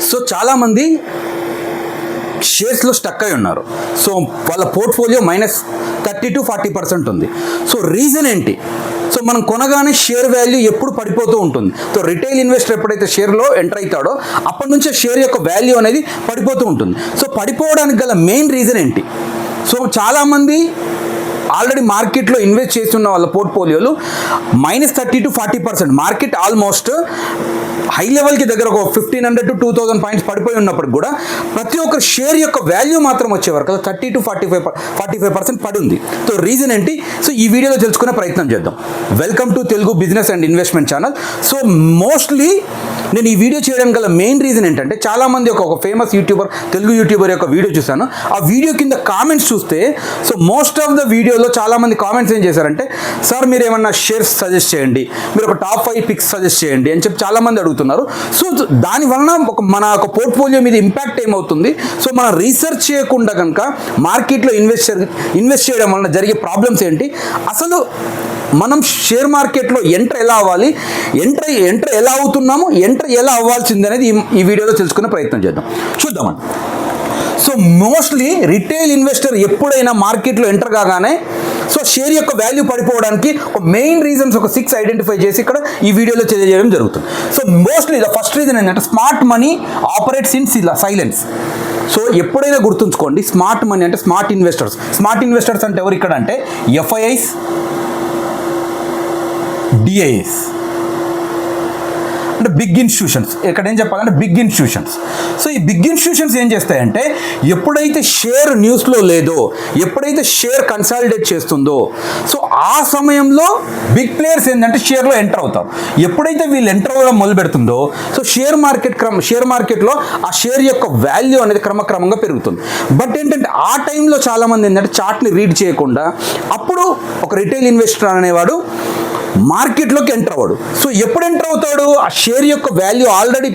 So చాలామంది షేర్స్లో stuck అయి ఉన్నారు. సో వాళ్ళ పోర్ట్ఫోలియో -30 to 40% ఉంది. సో రీజన్ ఏంటి? సో మనం కొనగానే షేర్ వాల్యూ ఎప్పుడు పడిపోతూ ఉంటుంది. సో రిటైల్ ఇన్వెస్టర్ ఎప్పుడైతే షేర్లో ఎంటర్ అవుతాడో అప్పటి నుంచే షేర్ యొక్క వాల్యూ అనేది పడిపోతూ ఉంటుంది. సో పడిపోవడానికి గల మెయిన్ రీజన్ ఏంటి? సో చాలామంది ఆల్రెడీ మార్కెట్లో ఇన్వెస్ట్ చేస్తున్న వాళ్ళ పోర్ట్ఫోలియోలు -30 to 40%, మార్కెట్ ఆల్మోస్ట్ హై లెవెల్కి దగ్గర ఒక 1500 to 2000 పాయింట్స్ పడిపోయి ఉన్నప్పుడు కూడా ప్రతి ఒక్క షేర్ యొక్క వాల్యూ మాత్రం వచ్చేవారు కదా 30 to 45% పడి ఉంది. సో రీజన్ ఏంటి? సో ఈ వీడియోలో తెలుసుకునే ప్రయత్నం చేద్దాం. Welcome to Telugu business and investment channel. So mostly నేను ఈ వీడియో చేయడానికి గల మెయిన్ రీజన్ ఏంటంటే చాలామంది ఒక ఫేమస్ యూట్యూబర్, తెలుగు యూట్యూబర్ యొక్క వీడియో చూశాను. ఆ వీడియో కింద కామెంట్స్ చూస్తే సో మోస్ట్ ఆఫ్ ద వీడియోలో చాలామంది కామెంట్స్ ఏం చేశారంటే, సార్ మీరు ఏమన్నా షేర్స్ సజెస్ట్ చేయండి, మీరు ఒక టాప్ 5 పిక్స్ సజెస్ట్ చేయండి అని చెప్పి చాలామంది అడుగుతున్నారు. సో దానివలన మన ఒక పోర్ట్ఫోలియో మీద ఇంపాక్ట్ ఏమవుతుంది? సో మనం రీసెర్చ్ చేయకుండా కనుక మార్కెట్లో ఇన్వెస్ట్ చేయడం వలన జరిగే ప్రాబ్లమ్స్ ఏంటి, అసలు మనం షేర్ మార్కెట్లో ఎంటర్ ఎలా అవ్వాలి, ఎంటర్ ఎలా అవుతున్నాము, ఎంటర్ ఎలా అవ్వాల్సింది అనేది ఈ వీడియోలో తెలుసుకునే ప్రయత్నం చేద్దాం. చూద్దామండి. సో మోస్ట్లీ రిటైల్ ఇన్వెస్టర్ ఎప్పుడైనా మార్కెట్లో ఎంటర్ కాగానే సో షేర్ యొక్క వాల్యూ పడిపోవడానికి ఒక మెయిన్ రీజన్స్ ఒక 6 ఐడెంటిఫై చేసి ఇక్కడ ఈ వీడియోలో తెలియజేయడం జరుగుతుంది. So mostly the first reason ఏంటంటే smart money operates in silence. So ఎప్పుడైనా గుర్తుంచుకోండి, స్మార్ట్ మనీ అంటే స్మార్ట్ ఇన్వెస్టర్స్ అంటే ఎవరు ఇక్కడ అంటే FIIs, DIIs అంటే బిగ్ ఇన్స్టిట్యూషన్స్. ఇక్కడ ఏం చెప్పాలంటే బిగ్ ఇన్స్టిట్యూషన్స్. సో ఈ బిగ్ ఇన్స్టిట్యూషన్స్ ఏం చేస్తాయంటే ఎప్పుడైతే షేర్ న్యూస్లో లేదో, ఎప్పుడైతే షేర్ కన్సాలిడేట్ చేస్తుందో సో ఆ సమయంలో బిగ్ ప్లేయర్స్ ఏంటంటే షేర్లో ఎంటర్ అవుతారు. ఎప్పుడైతే వీళ్ళు ఎంటర్ అవ్వడం మొదలు పెడుతుందో సో షేర్ మార్కెట్లో ఆ షేర్ యొక్క వాల్యూ అనేది క్రమక్రమంగా పెరుగుతుంది. బట్ ఏంటంటే ఆ టైంలో చాలామంది ఏంటంటే చార్ట్ని రీడ్ చేయకుండా అప్పుడు ఒక రిటైల్ ఇన్వెస్టర్ అనేవాడు మార్కెట్లోకి ఎంటర్ అవ్వడు. సో ఎప్పుడు ఎంటర్ అవుతాడు? ఆ షేర్ యొక్క వాల్యూ ఆల్రెడీ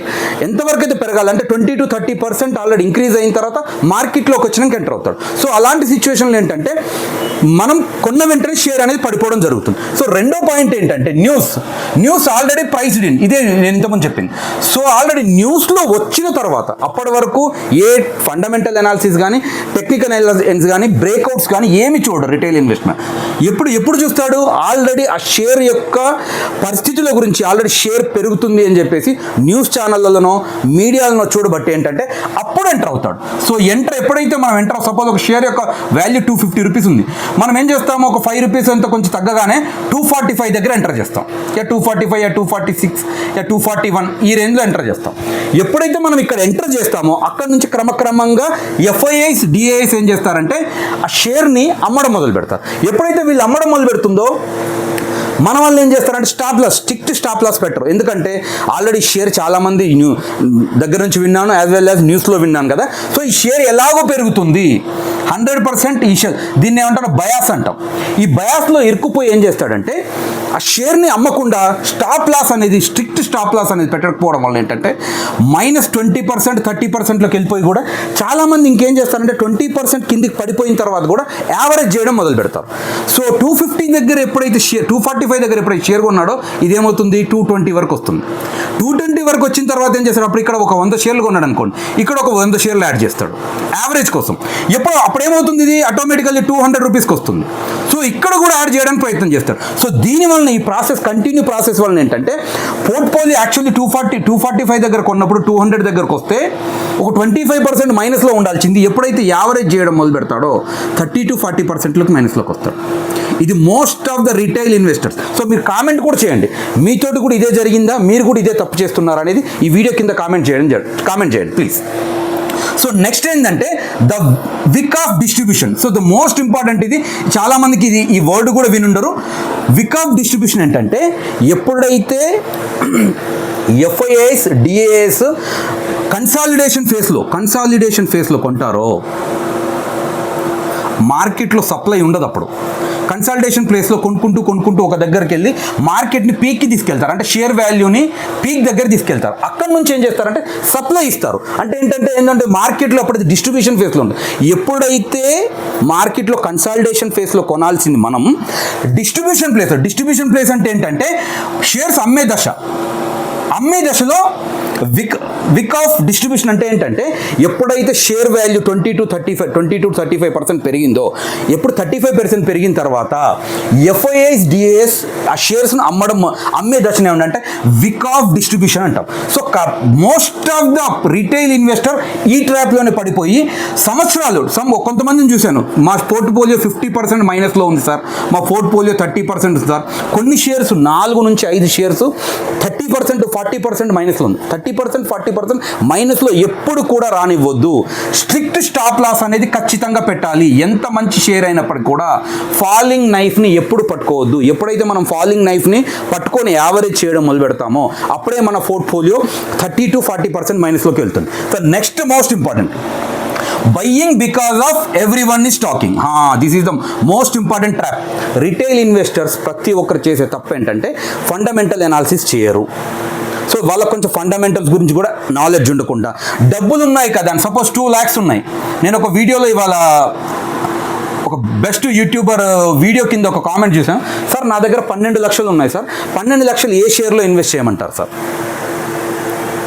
ఎంతవరకు అయితే పెరగాలంటే 20 to 30% ఆల్రెడీ ఇంక్రీజ్ అయిన తర్వాత మార్కెట్లోకి వచ్చినాక ఎంటర్ అవుతాడు. సో అలాంటి సిచ్యువేషన్లో ఏంటంటే మనం కొన్న వెంటనే షేర్ అనేది పడిపోవడం జరుగుతుంది. సో రెండో పాయింట్ ఏంటంటే న్యూస్ ఆల్రెడీ ప్రైస్డ్ ఇన్. ఇదే నేను ఇంతకుముందు చెప్పింది. సో ఆల్రెడీ న్యూస్లో వచ్చిన తర్వాత అప్పటి వరకు ఏ ఫండమెంటల్ అనాలిసిస్ కానీ, టెక్నికల్ అనాలిసిస్ కానీ, బ్రేక్అవుట్స్ కానీ ఏమి చూడరు రిటైల్ ఇన్వెస్ట్మెంట్. ఎప్పుడు చూస్తాడు? ఆల్రెడీ ఆ షేర్ యొక్క పరిస్థితుల గురించి ఆల్రెడీ షేర్ పెరుగుతుంది అని చెప్పేసి న్యూస్ ఛానళ్ళలోనో మీడియాలో చూడబట్టి ఏంటంటే అప్పుడు ఎంటర్ అవుతాడు. సో ఎప్పుడైతే మనం ఎంటర్, సపోజ్ ఒక షేర్ యొక్క వాల్యూ 250 రూపీస్ ఉంది, మనం ఏం చేస్తాము? ఒక 5 రూపీస్ అంతా కొంచెం తగ్గగానే 245 దగ్గర ఎంటర్ చేస్తాం. 245, 246, 241 ఈ రేంజ్లో ఎంటర్ చేస్తాం. ఎప్పుడైతే మనం ఇక్కడ ఎంటర్ చేస్తామో అక్కడ నుంచి క్రమక్రమంగా FIIs, DIIs ఏం చేస్తారంటే ఆ షేర్ని అమ్మడం మొదలు పెడతారు. ఎప్పుడైతే వీళ్ళు అమ్మడం మొదలు పెడుతుందో మన వాళ్ళు ఏం చేస్తారంటే స్ట్రిక్ట్ స్టాప్ లాస్ పెట్టరు. ఎందుకంటే ఆల్రెడీ షేర్ చాలామంది దగ్గర నుంచి విన్నాను, యాజ్ వెల్ యాజ్ న్యూస్లో విన్నాను కదా. సో ఈ షేర్ ఎలాగో పెరుగుతుంది 100% ఈ షేర్, దీన్ని ఏమంటారు బయాస్ అంటాం. ఈ బయాస్లో ఇరుక్కుపోయి ఏం చేస్తాడంటే ఆ షేర్ని అమ్మకుండా స్ట్రిక్ట్ స్టాప్ లాస్ అనేది పెట్టకపోవడం వల్ల ఏంటంటే -20%, 30%లోకి వెళ్ళిపోయి కూడా చాలామంది ఇంకేం చేస్తారంటే 20% కిందికి పడిపోయిన తర్వాత కూడా యావరేజ్ చేయడం మొదలు పెడతారు. సో 250 దగ్గర ఎప్పుడైతే షేర్ 245 దగ్గర ఎప్పుడైతే షేర్ కొన్నాడో ఇదేమవుతుంది 220 వరకు వస్తుంది. 220 వరకు వచ్చిన తర్వాత ఏం చేస్తాడు? అప్పుడు ఇక్కడ ఒక 100 షేర్లు కొన్నాడు అనుకోండి, ఇక్కడ ఒక 100 షేర్లు యాడ్ చేస్తాడు యావరేజ్ కోసం. అప్పుడు ఏమవుతుంది? ఇది ఆటోమేటికల్లీ 200 రూపీస్కి వస్తుంది. సో ఇక్కడ కూడా యాడ్ చేయడానికి ప్రయత్నం చేస్తాడు. సో దీనివల్ల ఈ కంటిన్యూ ప్రాసెస్ వలన ఏంటంటే పోర్ట్ఫోలియో యాక్చువల్లీ 245 దగ్గర కొన్నప్పుడు 200 దగ్గరకు వస్తే ఒక 25% మైనస్లో ఉండాల్సింది. ఎప్పుడైతే యావరేజ్ చేయడం మొదలు పెడతాడో 30 to 40%లకు మైనస్లోకి వస్తాడు. ఇది most of the retail investors. So మీరు కామెంట్ కూడా చేయండి, మీతోటి కూడా ఇదే జరిగిందా, మీరు కూడా ఇదే తప్పు చేస్తున్నారా అనేది ఈ వీడియో కింద కామెంట్ చేయండి ప్లీజ్. సో నెక్స్ట్ ఏంటంటే ద విక్ of distribution. So the most important, ఇది చాలామందికి ఈ వర్డ్ కూడా వినుండరు. విక్ ఆఫ్ డిస్ట్రిబ్యూషన్ ఏంటంటే ఎప్పుడైతే FIIs, DIIs కన్సాలిడేషన్ ఫేస్లో కొంటారో మార్కెట్లో సప్లై ఉండదు. అప్పుడు కన్సల్టేషన్ ప్లేస్లో కొనుక్కుంటూ ఒక దగ్గరికి వెళ్ళి మార్కెట్ని పీక్కి తీసుకెళ్తారు. అంటే షేర్ వాల్యూని పీక్ దగ్గర తీసుకెళ్తారు. అక్కడ నుంచి ఏం చేస్తారంటే సప్లై ఇస్తారు. అంటే ఏంటంటే మార్కెట్లో అప్పుడు డిస్ట్రిబ్యూషన్ ఫేస్లో ఉంటుంది. ఎప్పుడైతే మార్కెట్లో కన్సల్టేషన్ ఫేస్లో కొనాల్సింది మనం డిస్ట్రిబ్యూషన్ ప్లేస్ అంటే ఏంటంటే షేర్స్ అమ్మే దశలో విక్ ఆఫ్ డిస్ట్రిబ్యూషన్ అంటే ఏంటంటే ఎప్పుడైతే షేర్ వాల్యూ 20-35% పెరిగిందో, ఎప్పుడు 35% పెరిగిన తర్వాత ఎఫ్ఐఐస్ డిఏఎస్ ఆ షేర్స్ను అమ్మే దశనే ఉందంటే విక్ ఆఫ్ డిస్ట్రిబ్యూషన్ అంటాం. So most of the retail investor ఈ ట్రాప్లోనే పడిపోయి సంవత్సరాలు కొంతమందిని చూశాను, మా పోర్ట్ఫోలియో 50% మైనస్లో ఉంది సార్, మా పోర్ట్ఫోలియో 30% ఉంది సార్. కొన్ని షేర్స్ 4 నుంచి 5 షేర్స్ 30-40% మైనస్లో ఉంది. 30-40% మైనస్లో ఎప్పుడు కూడా రానివ్వద్దు. స్ట్రిక్ట్ స్టాప్ లాస్ అనేది ఖచ్చితంగా పెట్టాలి. ఎంత మంచి షేర్ అయినప్పటికీ కూడా ఫాలింగ్ నైఫ్ని ఎప్పుడు పట్టుకోవద్దు. ఎప్పుడైతే మనం ఫాలింగ్ నైఫ్ని పట్టుకొని యావరేజ్ చేయడం మొదలు పెడతామో అప్పుడే మన పోర్ట్ఫోలియో 30-40% మైనస్లోకి వెళ్తుంది. So next most important, buying because of everyone is talking. This is the most important trap. Retail investors ప్రతి ఒక్కరు చేసే తప్పు ఏంటంటే ఫండమెంటల్ అనాలిసిస్ చేయరు. సో వాళ్ళకు కొంచెం ఫండమెంటల్స్ గురించి కూడా నాలెడ్జ్ ఉండకుండా, డబ్బులు ఉన్నాయి కదా, సపోజ్ 2 lakhs ఉన్నాయి. నేను ఒక వీడియోలో ఇవాళ ఒక బెస్ట్ యూట్యూబర్ వీడియో కింద ఒక కామెంట్ చూసాను, సార్ నా దగ్గర 12 లక్షలు ఉన్నాయి సార్, 12 లక్షలు ఏ షేర్లో ఇన్వెస్ట్ చేయమంటారు sir?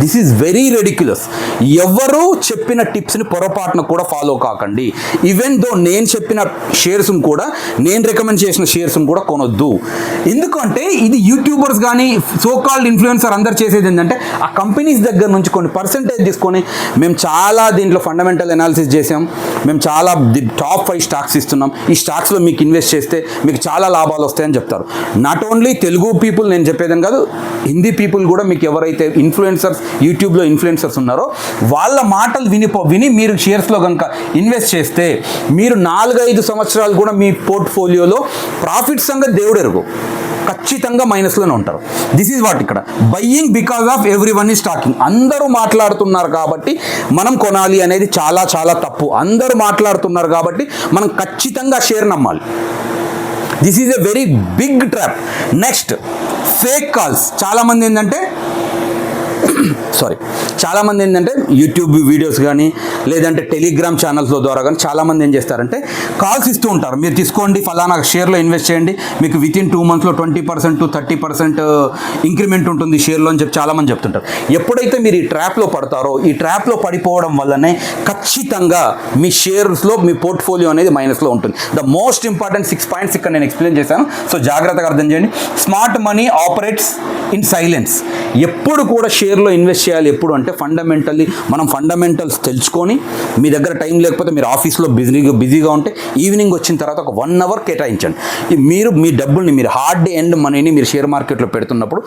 This is very ridiculous. ఎవరు చెప్పిన టిప్స్ని పొరపాటున కూడా ఫాలో కాకండి. ఈవెన్ దో నేను చెప్పిన షేర్స్ని కూడా, నేను రికమెండ్ చేసిన షేర్స్ని కూడా కొనొద్దు. ఎందుకంటే ఇది యూట్యూబర్స్ కానీ సోకాల్డ్ ఇన్ఫ్లుయెన్సర్ అందరు చేసేది ఏంటంటే ఆ కంపెనీస్ దగ్గర నుంచి కొన్ని పర్సెంటేజ్ తీసుకొని మేము చాలా దీంట్లో ఫండమెంటల్ అనాలిసిస్ చేసాం, మేము చాలా టాప్ 5 స్టాక్స్ ఇస్తున్నాం, ఈ స్టాక్స్లో మీకు ఇన్వెస్ట్ చేస్తే మీకు చాలా లాభాలు వస్తాయని చెప్తారు. నాట్ ఓన్లీ తెలుగు పీపుల్ నేను చెప్పేదని కాదు, హిందీ పీపుల్ కూడా మీకు ఎవరైతే ఇన్ఫ్లుయెన్సర్స్ యూట్యూబ్లో ఇన్ఫ్లుయెన్సర్స్ ఉన్నారో వాళ్ళ మాటలు విని మీరు షేర్స్లో కనుక ఇన్వెస్ట్ చేస్తే మీరు 4-5 సంవత్సరాలు కూడా మీ పోర్ట్ఫోలియోలో ప్రాఫిట్స్ సంగతి దేవుడెరుగు, ఖచ్చితంగా మైనస్లోనే ఉంటారు. దిస్ ఈజ్ వాట్ ఇక్కడ buying because of everyone is talking. అందరూ మాట్లాడుతున్నారు కాబట్టి మనం కొనాలి అనేది చాలా చాలా తప్పు. అందరూ మాట్లాడుతున్నారు కాబట్టి మనం ఖచ్చితంగా షేర్ నమ్మాలి. This is a very big trap. Next, fake calls. చాలామంది ఏంటంటే యూట్యూబ్ వీడియోస్ కానీ లేదంటే టెలిగ్రామ్ ఛానల్స్ ద్వారా కానీ చాలామంది ఏం చేస్తారంటే కాల్స్ ఇస్తూ ఉంటారు, మీరు తీసుకోండి ఫలానా షేర్లో ఇన్వెస్ట్ చేయండి, మీకు వితిన్ 2 monthsలో 20-30% ఇంక్రిమెంట్ ఉంటుంది షేర్లో అని చెప్పి చాలామంది చెప్తుంటారు. ఎప్పుడైతే మీరు ఈ ట్రాప్లో పడతారో, ఈ ట్రాప్లో పడిపోవడం వల్లనే ఖచ్చితంగా మీ షేర్స్లో మీ పోర్ట్ఫోలియో అనేది మైనస్లో ఉంటుంది. ద మోస్ట్ ఇంపార్టెంట్ 6 points ఇక్కడ నేను ఎక్స్ప్లెయిన్ చేశాను. సో జాగ్రత్తగా అర్థం చేయండి. Smart money operates in silence. ఎప్పుడు కూడా షేర్లో ఇన్వెస్ట్ చేయాలి ఎప్పుడు అంటే ఫండమెంటల్లీ మనం ఫండమెంటల్స్ తెలుసుకొని, మీ దగ్గర టైం లేకపోతే మీరు ఆఫీస్లో బిజీగా ఉంటే ఈవినింగ్ వచ్చిన తర్వాత ఒక 1 hour కేటాయించండి. మీరు మీ డబ్బుల్ని, మీరు హార్డ్ ఎండ్ మనీని మీరు షేర్ మార్కెట్లో పెడుతున్నప్పుడు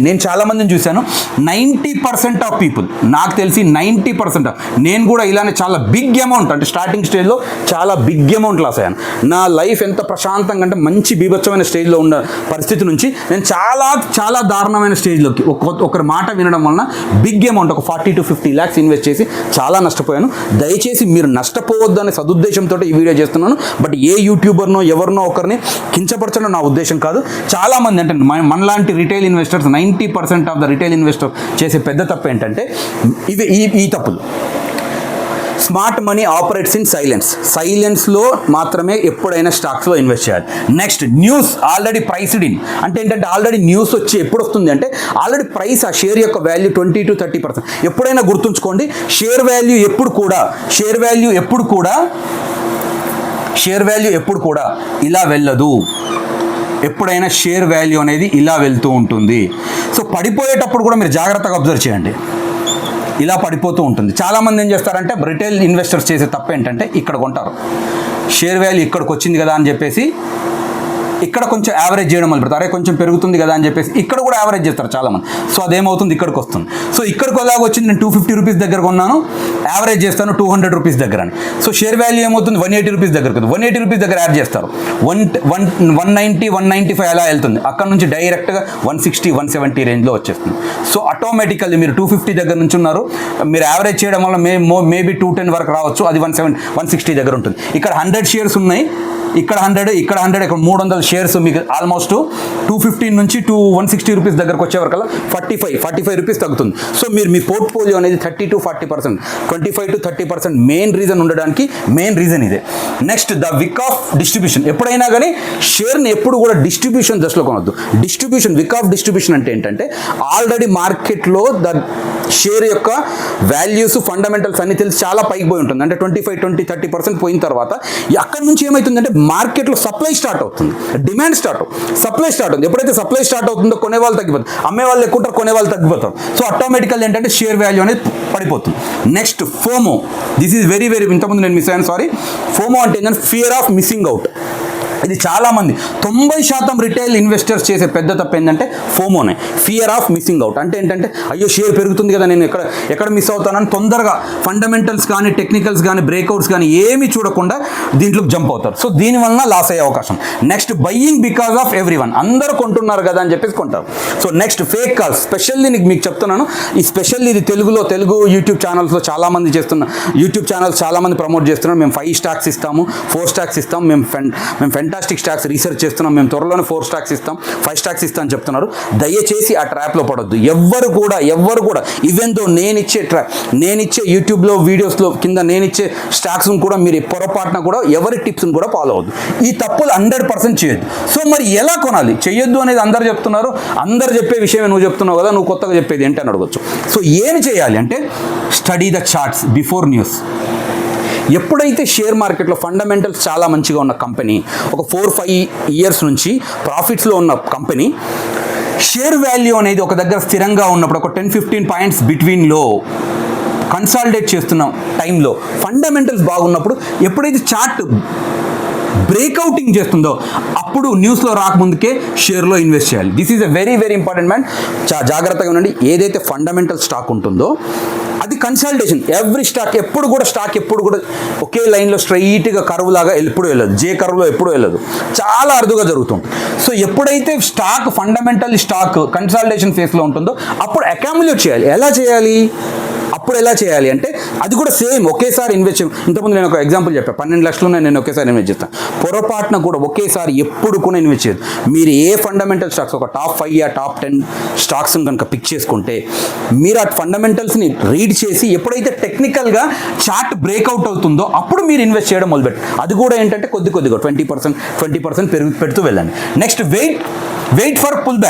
నేను చాలామందిని చూశాను, 90% ఆఫ్ పీపుల్, నాకు తెలిసి 90%, నేను కూడా ఇలానే చాలా బిగ్ అమౌంట్ అంటే స్టార్టింగ్ స్టేజ్లో చాలా బిగ్ అమౌంట్ లాస్ అయ్యాను. నా లైఫ్ ఎంత ప్రశాంతంగా అంటే మంచి బీభత్సమైన స్టేజ్లో ఉన్న పరిస్థితి నుంచి నేను చాలా చాలా దారుణమైన స్టేజ్లోకి ఒకరి మాట వినడం వలన బిగ్ అమౌంట్ ఒక 40-50 lakhs ఇన్వెస్ట్ చేసి చాలా నష్టపోయాను. దయచేసి మీరు నష్టపోవద్దు అనే సదుద్దేశంతో ఈ వీడియో చేస్తున్నాను. బట్ ఏ యూట్యూబర్నో ఎవరినో ఒకరిని కించపరచడం నా ఉద్దేశం కాదు. చాలామంది అంటే మనలాంటి retail investors 90% of the retail investor చేసే పెద్ద తప్పు ఏంటంటే ఈ తప్పులు. స్మార్ట్ మనీ ఆపరేట్స్ ఇన్ సైలెన్స్లో మాత్రమే ఎప్పుడైనా స్టాక్స్లో ఇన్వెస్ట్ చేయాలి. Next, news already priced in. అంటే ఏంటంటే ఆల్రెడీ న్యూస్ వచ్చి ఎప్పుడు వస్తుంది అంటే ఆల్రెడీ ప్రైస్, ఆ షేర్ యొక్క వాల్యూ 20-30%. ఎప్పుడైనా గుర్తుంచుకోండి, షేర్ వాల్యూ ఎప్పుడు కూడా ఇలా వెళ్ళదు. ఎప్పుడైనా షేర్ వాల్యూ అనేది ఇలా వెళ్తూ ఉంటుంది. సో పడిపోయేటప్పుడు కూడా మీరు జాగ్రత్తగా అబ్జర్వ్ చేయండి, ఇలా పడిపోతూ ఉంటుంది. చాలామంది ఏం చేస్తారంటే రిటైల్ ఇన్వెస్టర్స్ చేసే తప్పు ఏంటంటే ఇక్కడ కొంటారు, షేర్ వాల్యూ ఇక్కడికి వచ్చింది కదా అని చెప్పేసి ఇక్కడ కొంచెం యావరేజ్ చేయడం మొదలు పెడతారు. అరే కొంచెం పెరుగుతుంది కదా అని చెప్పేసి ఇక్కడ కూడా యావరేజ్ చేస్తారు చాలామంది. సో అదేమవుతుంది, ఇక్కడికి వస్తుంది. సో ఇక్కడికి అలాగ వచ్చింది, నేను 250 రూపీస్ దగ్గర కొన్నాను, యావరేజ్ చేస్తాను 200 రూపీస్ దగ్గర అని. సో షేర్ వాల్యూ ఏమవుతుంది, 180 రూపీస్ దగ్గర కదా, 180 రూపీస్ దగ్గర యాడ్ చేస్తారు, 190-195 అలా వెళ్తుంది. అక్కడ నుంచి డైరెక్ట్గా 160-170 రేంజ్లో వచ్చేస్తుంది. సో ఆటోమేటికల్లీ మీరు 250 దగ్గర నుంచి ఉన్నారు, మీరు యావరేజ్ చేయడం వల్ల మేబీ 210 వరకు రావచ్చు, అది 160 దగ్గర ఉంటుంది. ఇక్కడ 100 షేర్స్ ఉన్నాయి, ఇక్కడ 100, ఇక్కడ 100, ఇక్కడ 300 షేర్స్ మీకు ఆల్మోస్ట్ 215 నుంచి 160 రూపీస్ దగ్గరకు వచ్చేవరకల్లా 45 రూపీస్ తగ్గుతుంది. సో మీరు మీ పోర్ట్ఫోలియో అనేది 30 to 40%, 25 to 30% మెయిన్ రీజన్ ఉండడానికి మెయిన్ రీజన్ ఇదే. నెక్స్ట్ ద విక్ ఆఫ్ డిస్ట్రిబ్యూషన్. ఎప్పుడైనా కానీ షేర్ని ఎప్పుడు కూడా డిస్ట్రిబ్యూషన్ దశలో కొనొద్దు. విక్ ఆఫ్ డిస్ట్రిబ్యూషన్ అంటే ఏంటంటే ఆల్రెడీ మార్కెట్లో ద షేర్ యొక్క వాల్యూస్ ఫండమెంటల్స్ అన్ని తెలిసి చాలా పైకి పోయి ఉంటుంది. అంటే 25-30% పోయిన తర్వాత అక్కడ నుంచి ఏమవుతుందంటే మార్కెట్లో సప్లై స్టార్ట్ అవుతుంది, డిమాండ్ సప్లై స్టార్ట్ అవుతుంది. ఎప్పుడైతే సప్లై స్టార్ట్ అవుతుందో కొనే వాళ్ళు తగ్గిపోతారు, అమ్మే వాళ్ళు ఎక్కువ ఉంటారు, కొనే వాళ్ళు తగ్గిపోతారు. సో ఆటోమేటికల్ ఏంటంటే షేర్ వాల్యూ అనేది పడిపోతుంది. Next FOMO. This is very ఇంతకుముందు నేను మిస్ అయ్యాను, సారీ. ఫోమో అంటే ఏంటంటే ఫియర్ ఆఫ్ మిస్సింగ్ అవుట్. ఇది చాలామంది 90% రిటైల్ ఇన్వెస్టర్స్ చేసే పెద్ద తప్పు ఏంటంటే ఫోమోనే, ఫియర్ ఆఫ్ మిస్సింగ్ అవుట్. అంటే ఏంటంటే అయ్యో షేర్ పెరుగుతుంది కదా, నేను ఎక్కడ మిస్ అవుతానని తొందరగా ఫండమెంటల్స్ కానీ టెక్నికల్స్ కానీ బ్రేక్అవుట్స్ కానీ ఏమీ చూడకుండా దీంట్లోకి జంప్ అవుతారు. సో దీనివల్ల లాస్ అయ్యే అవకాశం. Next buying because of everyone. అందరూ కొంటున్నారు కదా అని చెప్పేసి కొంటారు. So next fake calls. Specially మీకు చెప్తున్నాను, ఈ స్పెషల్లీ ఇది తెలుగు యూట్యూబ్ ఛానల్స్లో చాలామంది యూట్యూబ్ ఛానల్స్ చాలామంది ప్రమోట్ చేస్తున్నారు. మేము 5 స్టాక్స్ ఇస్తాము, 4 స్టాక్స్ ఇస్తాం, మేము ఫెంటాస్టిక్ స్టాక్స్ రీసెర్చ్ చేస్తున్నాం, మేము త్వరలోనే 4 స్టాక్స్ ఇస్తాం, 5 స్టాక్స్ ఇస్తాం అని చెప్తున్నారు. దయచేసి ఆ ట్రాప్లో పడొద్దు. ఎవ్వరు కూడా ఈవెన్ దో నేనిచ్చే యూట్యూబ్లో వీడియోస్లో కింద నేనిచ్చే స్టాక్స్ను కూడా మీరు పొరపాటున కూడా ఎవరి టిప్స్ని కూడా ఫాలో అవ్వద్దు. ఈ తప్పులు 100% చేయొద్దు. సో మరి ఎలా కొనాలి? చేయొద్దు అనేది అందరు చెప్తున్నారు. అందరు చెప్పే విషయమే నువ్వు చెప్తున్నావు కదా, నువ్వు కొత్తగా చెప్పేది ఏంటి అని అడగొచ్చు. సో ఏం చేయాలి అంటే study the charts before news. ఎప్పుడైతే షేర్ మార్కెట్లో ఫండమెంటల్స్ చాలా మంచిగా ఉన్న కంపెనీ, ఒక 4-5 ఇయర్స్ నుంచి ప్రాఫిట్స్లో ఉన్న కంపెనీ, షేర్ వాల్యూ అనేది ఒక దగ్గర స్థిరంగా ఉన్నప్పుడు, ఒక 10-15 పాయింట్స్ బిట్వీన్లో కన్సాలిడేట్ చేస్తున్న టైంలో, ఫండమెంటల్స్ బాగున్నప్పుడు, ఎప్పుడైతే చార్ట్ బ్రేక్అవుటింగ్ చేస్తుందో అప్పుడు న్యూస్లో రాకముందుకే షేర్లో ఇన్వెస్ట్ చేయాలి. This is a very man. జాగ్రత్తగా ఉండండి. ఏదైతే ఫండమెంటల్ స్టాక్ ఉంటుందో అది కన్సల్టేషన్. స్టాక్ ఎప్పుడు కూడా ఒకే లైన్లో స్ట్రైట్గా కర్వ్ లాగా ఎప్పుడు వెళ్ళదు, జే కర్వ్లో ఎప్పుడు వెళ్ళదు, చాలా అరుదుగా జరుగుతుంది. సో ఎప్పుడైతే ఫండమెంటల్ స్టాక్ కన్సల్టేషన్ ఫేస్లో ఉంటుందో అప్పుడు అకాములేట్ చేయాలి. ఎలా చేయాలి అంటే అది కూడా సేమ్ ఒకేసారి ఇన్వెస్ట్ ఇంతకుముందు నేను ఒక ఎగ్జాంపుల్ చెప్పాను, 12 లక్షలు నేను ఒకేసారి ఇన్వెస్ట్ చేస్తాను. పొరపాటున కూడా ఒకేసారి ఎప్పుడు కూడా ఇన్వెస్ట్ చేయదు. మీరు ఏ ఫండమెంటల్ స్టాక్స్, ఒక టాప్ 5 या టాప్ 10 స్టాక్స్ని కనుక పిక్ చేసుకుంటే మీరు ఆ ఫండమెంటల్స్ని రీడ్ చేసి ఎప్పుడైతే టెక్నికల్గా చార్ట్ బ్రేక్అవుట్ అవుతుందో అప్పుడు మీరు ఇన్వెస్ట్ చేయడం మొదలుపెట్టు. అది కూడా ఏంటంటే కొద్దిగా 20% పెడుతూ వెళ్ళండి. Next wait for pull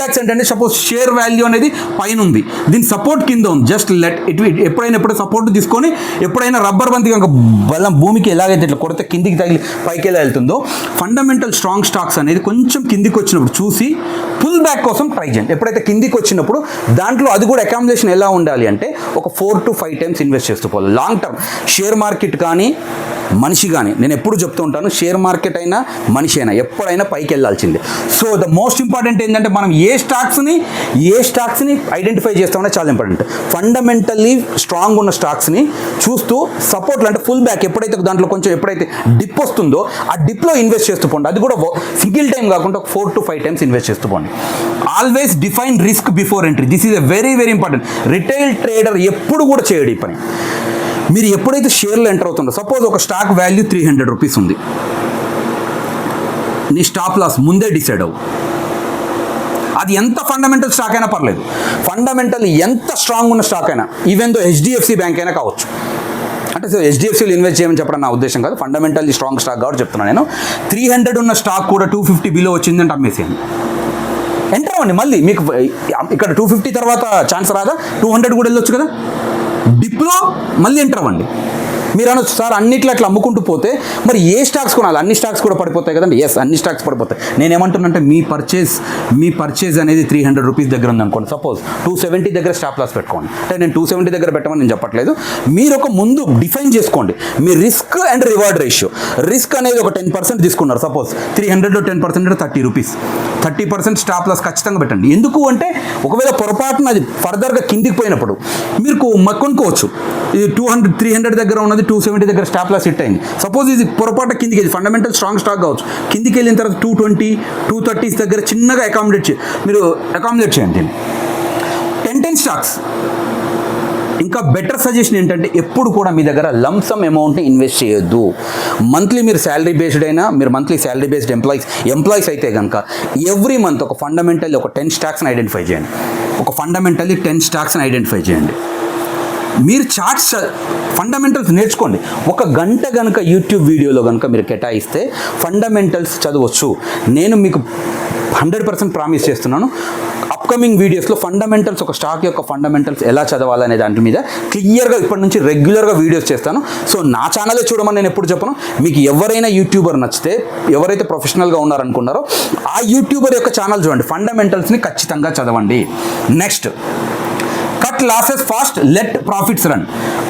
backs ఏంటంటే సపోజ్ షేర్ వాల్యూ అనేది పైన ఉంది, దీని సపోర్ట్ కింద ఉంది, జస్ట్ ఎప్పుడైనా సపోర్ట్ తీసుకొని ఎప్పుడైనా రబ్బర్ బంతి కనుక బలం భూమికి ఎలాగైతే ఇట్లా కొడితే కిందికి తగిలి పైకి ఎలా వెళ్తుందో ఫండమెంటల్ స్ట్రాంగ్ స్టాక్స్ అనేది కొంచెం కిందికి వచ్చినప్పుడు చూసి పుల్ బ్యాక్ కోసం ట్రై చేయండి. ఎప్పుడైతే కిందికి వచ్చినప్పుడు దాంట్లో అది కూడా అకామిడేషన్ ఎలా ఉండాలి అంటే ఒక 4 to 5 times ఇన్వెస్ట్ చేస్తూ పోవాలి. లాంగ్ టర్మ్ షేర్ మార్కెట్ కానీ మనిషి కానీ, నేను ఎప్పుడు చెప్తూ ఉంటాను, షేర్ మార్కెట్ అయినా మనిషి అయినా ఎప్పుడైనా పైకి వెళ్ళాల్సిందే. సో ద మోస్ట్ ఇంపార్టెంట్ ఏంటంటే మనం ఏ స్టాక్స్ని ఐడెంటిఫై చేస్తామనే చాలా ఇంపార్టెంట్. ఫండమెంటల్లీ స్ట్రాంగ్ ఉన్న స్టాక్స్ని చూస్తూ సపోర్ట్లు అంటే ఫుల్ బ్యాక్ ఎప్పుడైతే దాంట్లో కొంచెం ఎప్పుడైతే డిప్ వస్తుందో ఆ డిప్లో ఇన్వెస్ట్ చేస్తూ పోండి. అది కూడా సింగిల్ టైం కాకుండా 4 to 5 times ఇన్వెస్ట్ చేస్తూ పోండి. Always define risk before entry. This is a very important. Retail trader ఎప్పుడు కూడా చేయడు ఈ పని. మీరు ఎప్పుడైతే షేర్లో ఎంటర్ అవుతుందో, సపోజ్ ఒక స్టాక్ వాల్యూ 300 రూపీస్ ఉంది, నీ స్టాప్ లాస్ ముందే డిసైడ్ అవ్వు. అది ఎంత ఫండమెంటల్ స్టాక్ అయినా పర్లేదు, ఫండమెంటల్ ఎంత స్ట్రాంగ్ ఉన్న స్టాక్ అయినా, ఈవెన్ దో HDFC బ్యాంక్ అయినా కావచ్చు. అంటే సో HDFCలో ఇన్వెస్ట్ చేయమని చెప్పడం నా ఉద్దేశం కాదు, ఫండమెంటల్లీ స్ట్రాంగ్ స్టాక్ కాబట్టి చెప్తున్నాను నేను. 300 ఉన్న స్టాక్ కూడా 250 బిలో వచ్చిందంటే అమ్మేసేయండి, ఎంటర్ అవ్వండి. మళ్ళీ మీకు ఇక్కడ 250 తర్వాత ఛాన్స్ రాదా? 200 కూడా వెళ్ళొచ్చు కదా. డిప్లో మళ్ళీ ఎంటర్ అవ్వండి. మీరు అనొచ్చు, సార్ అన్నిట్లో అట్లా అమ్ముకుంటూ పోతే మరి ఏ స్టాక్స్ కొనాలి? అన్ని స్టాక్స్ కూడా పడిపోతాయి కదండి. ఎస్, అన్ని స్టాక్స్ పడిపోతాయి. నేనేమంటున్నానంటే మీ పర్చేజ్ అనేది 300 రూపీస్ దగ్గర ఉందనుకోండి, సపోజ్ 270 దగ్గర స్టాప్ లాస్ పెట్టుకోండి. అంటే నేను 270 దగ్గర పెట్టమని నేను చెప్పట్లేదు, మీరు ఒక ముందు డిఫైన్ చేసుకోండి మీ risk and reward ratio. Risk అనేది ఒక 10% తీసుకున్నారు, సపోజ్ 300లో 10% అంటే 30 రూపీస్, 30% స్టాప్ లాస్ ఖచ్చితంగా పెట్టండి. ఎందుకు అంటే ఒకవేళ పొరపాటున అది ఫర్దర్గా కిందికి పోయినప్పుడు మీరు కొనుక్కోవచ్చు. ఇది 300 దగ్గర ఉన్నది 270 దగ్గర స్టాప్ లాస్ హిట్ అయింది, సపోజ్ ఇది పొరపాటు కిందికి వెళ్ళి ఫండమెంటల్ స్ట్రాంగ్ స్టాక్ కావచ్చు, కిందికి వెళ్ళిన తర్వాత 220, 230 దగ్గర చిన్నగా మీరు అకామిడేట్ చేయండి. 10 స్టాక్స్ ఇంకా బెటర్ సజెషన్ ఏంటంటే ఎప్పుడు కూడా మీ దగ్గర లంసమ్ అమౌంట్ని ఇన్వెస్ట్ చేయొద్దు. మంత్లీ మీరు శాలరీ బేస్డ్ అయినా, మీరు మంత్లీ శాలరీ బేస్డ్ ఎంప్లాయీస్ అయితే కనుక ఎవ్రీ మంత్ ఒక ఫండమెంటల్లీ ఒక 10 స్టాక్స్ని ఐడెంటిఫై చేయండి. ఒక ఫండమెంటల్లీ 10 స్టాక్స్ని ఐడెంటిఫై చేయండి. మీరు చార్ట్స్ ఫండమెంటల్స్ నేర్చుకోండి. ఒక గంట కనుక యూట్యూబ్ వీడియోలో కనుక మీరు కేటాయిస్తే ఫండమెంటల్స్ చదవచ్చు. నేను మీకు 100% ప్రామిస్ చేస్తున్నాను, అప్కమింగ్ వీడియోస్లో ఫండమెంటల్స్, ఒక స్టాక్ యొక్క ఫండమెంటల్స్ ఎలా చదవాలనే దాంట్ మీద క్లియర్గా ఇప్పటి నుంచి రెగ్యులర్గా వీడియోస్ చేస్తాను. సో నా ఛానలే చూడమని నేను ఎప్పుడు చెప్పను. మీకు ఎవరైనా యూట్యూబర్ నచ్చితే, ఎవరైతే ప్రొఫెషనల్గా ఉన్నారనుకున్నారో ఆ యూట్యూబర్ యొక్క ఛానల్ చూడండి, ఫండమెంటల్స్ని ఖచ్చితంగా చదవండి. Next, cut losses fast, let profits run.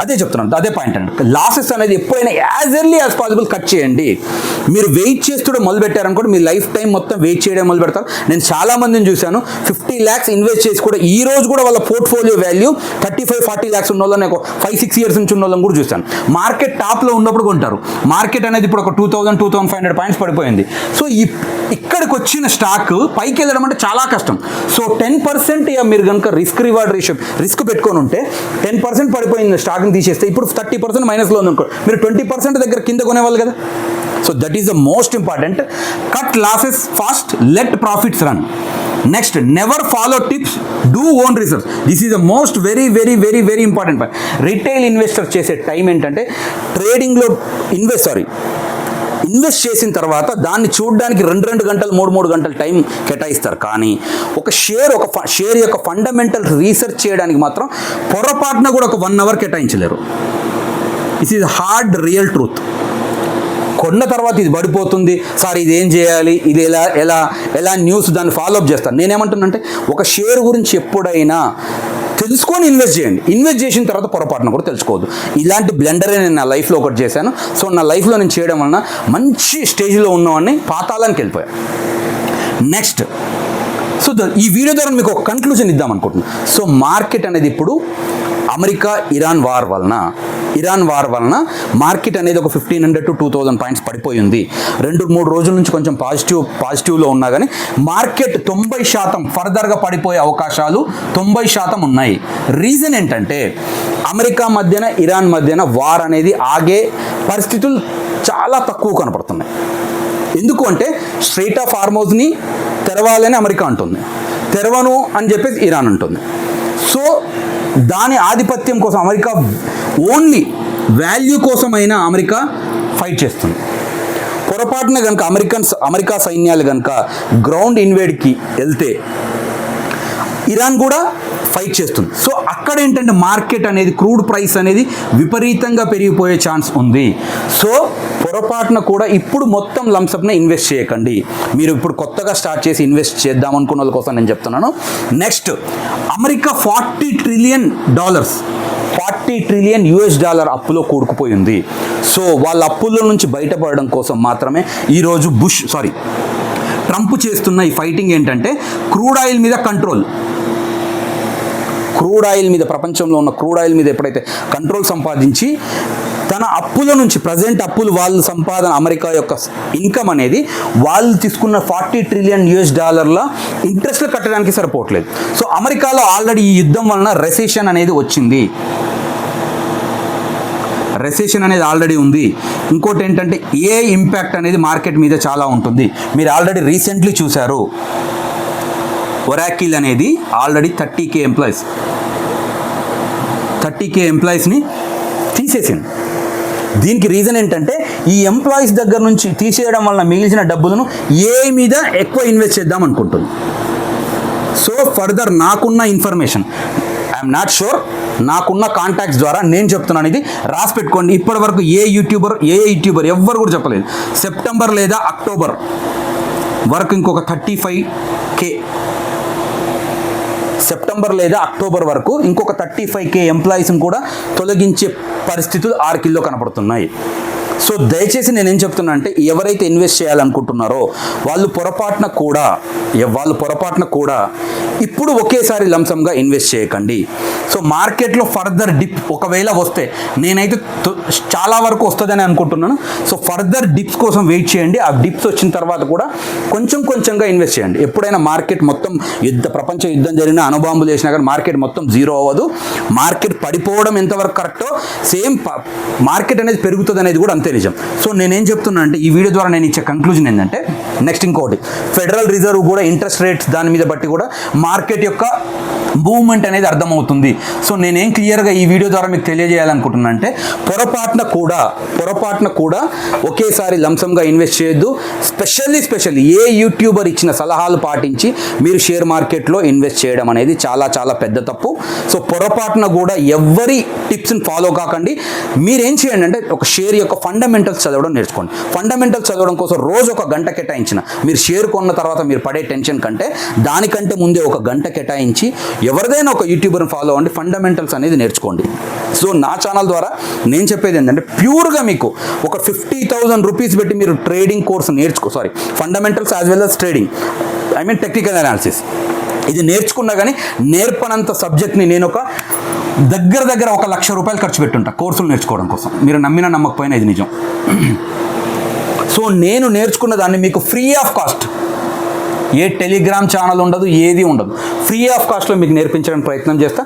అదే చెప్తున్నాను, అదే పాయింట్ అండి. లాసెస్ అనేది ఎప్పుడైనా as early as possible cut చేయండి. మీరు వెయిట్ చేస్తూ మొదలు పెట్టారనుకోండి, మీ లైఫ్ టైం మొత్తం వెయిట్ చేయడం మొదలు పెడతారు. నేను చాలా మందిని చూశాను 50 lakhs ఇన్వెస్ట్ చేసి కూడా ఈ రోజు కూడా వాళ్ళ పోర్ట్ఫోలియో వాల్యూ 35-40 lakhs ఉన్న వాళ్ళని, ఒక 5-6 years నుంచి ఉన్న వాళ్ళని కూడా చూశాను. మార్కెట్ టాప్లో ఉన్నప్పుడు కొంటారు. మార్కెట్ అనేది ఇప్పుడు ఒక 2000-2500 పాయింట్స్ పడిపోయింది. సో ఇక్కడికి వచ్చిన స్టాక్ పైకి వెళ్ళడం అంటే చాలా కష్టం. సో 10% మీరు కనుక రిస్క్ పెట్టుకొని ఉంటే 10% పడిపోయింది స్టాక్ని తీసేస్తే, ఇప్పుడు 30% మైనస్లో ఉంది అనుకో, మీరు 20% దగ్గర కింద కొనేవాళ్ళు కదా. So that is the most important. Cut losses fast, let profits run. Next, never follow tips, do own research. This is the most very very very very important point. Retail investor చేసే time ఏంటంటే ట్రేడింగ్లో invest చేసిన తర్వాత దాన్ని చూడడానికి 2 గంటలు 3 గంటలు time కేటాయిస్తారు. కానీ ఒక షేర్ యొక్క ఫండమెంటల్ రీసెర్చ్ చేయడానికి మాత్రం పొరపాటున కూడా ఒక 1 hour కేటాయించలేరు. This is hard real truth. కొన్న తర్వాత ఇది పడిపోతుంది సార్, ఇది ఏం చేయాలి, ఇది ఎలా న్యూస్ దాన్ని ఫాలోఅప్ చేస్తాను. నేనేమంటున్నానంటే ఒక షేర్ గురించి ఎప్పుడైనా తెలుసుకొని ఇన్వెస్ట్ చేయండి. ఇన్వెస్ట్ చేసిన తర్వాత పొరపాటున కూడా తెలుసుకోవద్దు. ఇలాంటి బ్లెండరే నేను నా లైఫ్లో ఒకటి చేశాను. సో నా లైఫ్లో నేను చేయడం వలన మంచి స్టేజ్లో ఉన్నవాడిని పాతాళానికి వెళ్ళిపోయాను. నెక్స్ట్, సో ఈ వీడియో ద్వారా మీకు ఒక కన్క్లూజన్ ఇద్దాం అనుకుంటున్నాను. సో మార్కెట్ అనేది ఇప్పుడు ఇరాన్ వార్ వలన మార్కెట్ అనేది ఒక 1500-2000 పాయింట్స్ పడిపోయింది. 2-3 రోజుల నుంచి కొంచెం పాజిటివ్లో ఉన్నా కానీ మార్కెట్ 90% ఫర్దర్గా పడిపోయే అవకాశాలు 90% ఉన్నాయి. రీజన్ ఏంటంటే అమెరికా మధ్యన ఇరాన్ మధ్యన వార్ అనేది ఆగే పరిస్థితులు చాలా తక్కువ కనపడుతున్నాయి. ఎందుకు అంటే స్ట్రెయిట్ ఆఫ్ హార్మోజ్ని తెరవాలని అమెరికా అంటుంది, తెరవను అని చెప్పేసి ఇరాన్ అంటుంది. సో దాని ఆధిపత్యం కోసం అమెరికా ఓన్లీ వాల్యూ కోసమైనా అమెరికా ఫైట్ చేస్తుంది. పొరపాటున కనుక అమెరికా సైన్యాలు కనుక గ్రౌండ్ ఇన్వేడ్కి వెళ్తే ఇరాన్ కూడా ఫైట్ చేస్తుంది. సో అక్కడ ఏంటంటే మార్కెట్ అనేది, క్రూడ్ ప్రైస్ అనేది విపరీతంగా పెరిగిపోయే ఛాన్స్ ఉంది. సో పొరపాటున కూడా ఇప్పుడు మొత్తం లంసప్ని ఇన్వెస్ట్ చేయకండి. మీరు ఇప్పుడు కొత్తగా స్టార్ట్ చేసి ఇన్వెస్ట్ చేద్దాం అనుకున్న వాళ్ళ కోసం నేను చెప్తున్నాను. నెక్స్ట్, అమెరికా $40 trillion $40 trillion అప్పులో కూడుకుపోయింది. సో వాళ్ళ అప్పుల నుంచి బయటపడడం కోసం మాత్రమే ఈరోజు ట్రంప్ చేస్తున్న ఈ ఫైటింగ్ ఏంటంటే క్రూడ్ ఆయిల్ మీద కంట్రోల్. ప్రపంచంలో ఉన్న క్రూడ్ ఆయిల్ మీద ఎప్పుడైతే కంట్రోల్ సంపాదించి తన అప్పుల నుంచి, ప్రజెంట్ అప్పులు వాళ్ళ సంపాదన, అమెరికా యొక్క ఇన్కమ్ అనేది వాళ్ళు తీసుకున్న $40 trillion ఇంట్రెస్ట్లు కట్టడానికి సరిపోవట్లేదు. సో అమెరికాలో ఆల్రెడీ ఈ యుద్ధం వలన రెసెషన్ అనేది వచ్చింది. రెసెషన్ అనేది ఆల్రెడీ ఉంది. ఇంకోటి ఏంటంటే ఏ ఇంపాక్ట్ అనేది మార్కెట్ మీద చాలా ఉంటుంది. మీరు ఆల్రెడీ రీసెంట్లీ చూశారు, ఒరాకిల్ అనేది ఆల్రెడీ 30K ఎంప్లాయీస్ని తీసేసింది. దీనికి రీజన్ ఏంటంటే ఈ ఎంప్లాయీస్ దగ్గర నుంచి తీసేయడం వలన మిగిలిన డబ్బులను ఏ మీద ఎక్కువ ఇన్వెస్ట్ చేద్దాం అనుకుంటుంది. సో ఫర్దర్ నాకున్న ఇన్ఫర్మేషన్, ఐఎమ్ నాట్ షూర్, నాకున్న కాంటాక్ట్స్ ద్వారా నేను చెప్తున్నాను, ఇది రాసి పెట్టుకోండి. ఇప్పటి వరకు ఏ యూట్యూబర్ ఎవ్వరు కూడా చెప్పలేదు. సెప్టెంబర్ లేదా అక్టోబర్ వరకు ఇంకొక 35K, సెప్టెంబర్ లేదా అక్టోబర్ వరకు ఇంకొక 35K ఎంప్లాయీస్ని కూడా తొలగించే పరిస్థితులు ఆర్కిల్లో కనపడుతున్నాయి. సో దయచేసి నేనేం చెప్తున్నా అంటే ఎవరైతే ఇన్వెస్ట్ చేయాలనుకుంటున్నారో వాళ్ళు పొరపాటున కూడా ఇప్పుడు ఒకేసారి లంసంగా ఇన్వెస్ట్ చేయకండి. సో మార్కెట్లో ఫర్దర్ డిప్ ఒకవేళ వస్తే నేనైతే చాలా వరకు వస్తుందని అనుకుంటున్నాను. సో ఫర్దర్ డిప్స్ కోసం వెయిట్ చేయండి. ఆ డిప్స్ వచ్చిన తర్వాత కూడా కొంచెంగా ఇన్వెస్ట్ చేయండి. ఎప్పుడైనా మార్కెట్ మొత్తం ప్రపంచ యుద్ధం జరిగిన అణుబాంబులు వేసినా కానీ మార్కెట్ మొత్తం జీరో అవ్వదు. మార్కెట్ పడిపోవడం ఎంతవరకు కరెక్టో సేమ్ మార్కెట్ అనేది పెరుగుతుంది అనేది కూడా అంతే నిజం. సో నేనేం చెప్తున్నా అంటే ఈ వీడియో ద్వారా నేను ఇచ్చే కంక్లూజన్ ఏంటంటే నెక్స్ట్ ఇంకోటి ఫెడరల్ రిజర్వ్ కూడా ఇంట్రెస్ట్ రేట్స్ దాని మీద బట్టి కూడా మార్కెట్ యొక్క మూవ్మెంట్ అనేది అర్థమవుతుంది. సో నేనేం క్లియర్గా ఈ వీడియో ద్వారా మీకు తెలియజేయాలనుకుంటున్నా అంటే పొరపాటున కూడా ఒకేసారి లంసంగా ఇన్వెస్ట్ చేయొద్దు. స్పెషల్లీ ఏ యూట్యూబర్ ఇచ్చిన సలహాలు పాటించి మీరు షేర్ మార్కెట్లో ఇన్వెస్ట్ చేయడం అనేది చాలా చాలా పెద్ద తప్పు. సో పొరపాటున కూడా ఎవరి టిప్స్ని ఫాలో కాకండి. మీరేం చేయండి అంటే ఒక షేర్ యొక్క ఫండమెంటల్స్ చదవడం నేర్చుకోండి. ఫండమెంటల్స్ చదవడం కోసం రోజు ఒక గంట కేటాయించిన మీరు షేర్ కొన్న తర్వాత మీరు పడే టెన్షన్ కంటే దానికంటే ముందే ఒక గంట కేటాయించి ఎవరిదైనా ఒక యూట్యూబర్ని ఫాలో అవ్వండి. ఫండమెంటల్స్ అనేది నేర్చుకోండి. సో నా ఛానల్ ద్వారా నేను చెప్పేది ఏంటంటే ప్యూర్గా మీకు ఒక 50,000 రూపీస్ పెట్టి మీరు trading course fundamentals as well as trading technical analysis ఇది నేర్చుకున్నా కానీ నేర్పనంత సబ్జెక్ట్ని నేను ఒక దగ్గర 1,00,000 రూపాయలు ఖర్చు పెట్టుంటా కోర్సులు నేర్చుకోవడం కోసం. మీరు నమ్మినా నమ్మకపోయినా ఇది నిజం. సో నేను నేర్చుకున్న దాన్ని మీకు free of cost, A Telegram channel ఉండదు, ఏది ఉండదు, ఫ్రీ ఆఫ్ కాస్ట్లో మీకు నేర్పించడానికి ప్రయత్నం చేస్తా.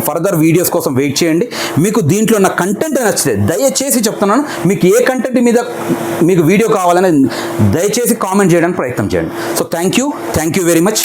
ఫర్దర్ వీడియోస్ కోసం వెయిట్ చేయండి. మీకు దీంట్లో నా కంటెంట్ నచ్చితే దయచేసి చెప్తున్నాను, మీకు ఏ కంటెంట్ మీద మీకు వీడియో కావాలని దయచేసి కామెంట్ చేయడానికి ప్రయత్నం చేయండి. So thank you very much.